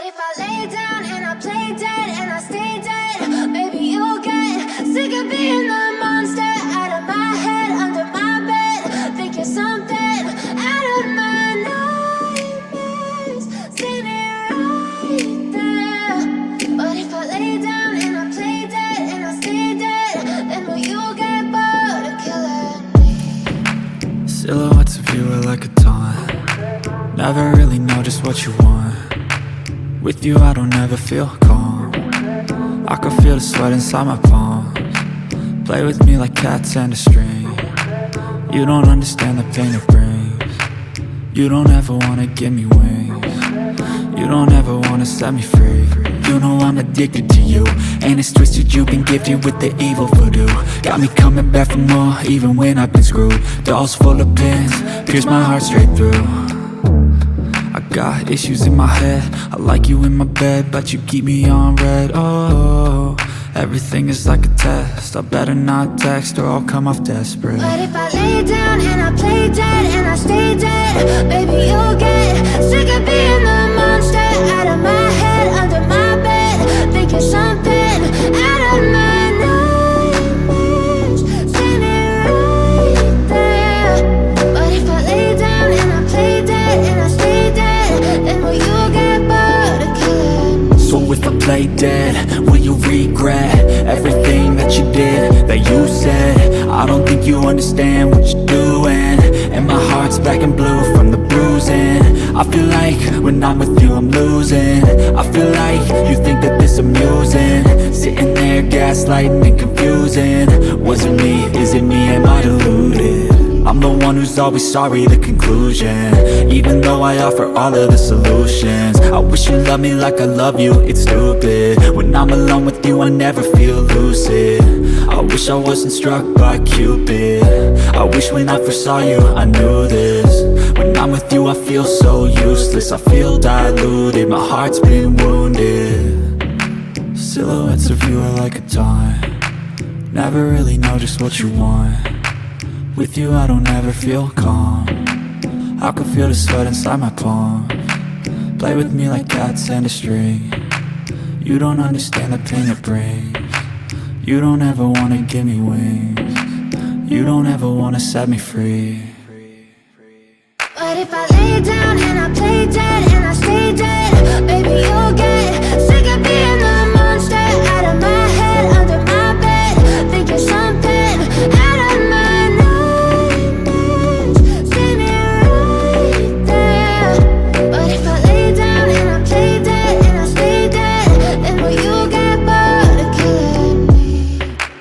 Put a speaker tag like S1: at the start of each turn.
S1: if I lay down and I play dead and I stay dead? Maybe you'll get sick of being the monster out of my head, under my bed. Think you're something out of my nightmares, standing right there. But if I lay down and I play dead and I stay dead, then will you get bored of killing me?
S2: Silhouettes of you are like a taunt. Never really know just what you want. With you I don't ever feel calm. I can feel the sweat inside my palms. Play with me like cats and a string. You don't understand the pain it brings. You don't ever wanna give me wings. You don't ever wanna set me free. You know I'm addicted to you, and it's twisted, you've been gifted with the evil voodoo. Got me coming back for more, even when I've been screwed. Dolls full of pins, pierce my heart straight through. I got issues in my head, I like you in my bed, but you keep me on red. Oh, everything is like a test, I better not text or I'll come off desperate.
S1: But if I lay down and I play dead and I stay dead, baby you'll get sick of being the monster out of my head, under my bed. Think you're something out of my nightmares, standing right there. But if I lay down and I play dead and I stay dead, then will you get bored of killing me?
S2: So if I play dead, will you regret everything that you did, that you said? I don't think you understand what you're doing, and my heart's black and blue from the bruising. I feel like when I'm with you I'm losing. I feel like you think that this amusing, sitting there gaslighting and confusing. Was it me? Is it me? Am I deluded? I'm the one who's always sorry, the conclusion, even though I offer all of the solutions. I wish you loved me like I love you, it's stupid. When I'm alone with you I never feel lucid. I wish I wasn't struck by Cupid. I wish when I first saw you I knew this. When I'm with you I feel so useless, I feel diluted, my heart's been wounded. Silhouettes of you are like a taunt. Never really know just what you want. With you I don't ever feel calm. I can feel the sweat inside my palms. Play with me like cats and a string. You don't understand the pain it brings. You don't ever wanna give me wings. You don't ever wanna set me free.
S1: But if I lay down and I play dead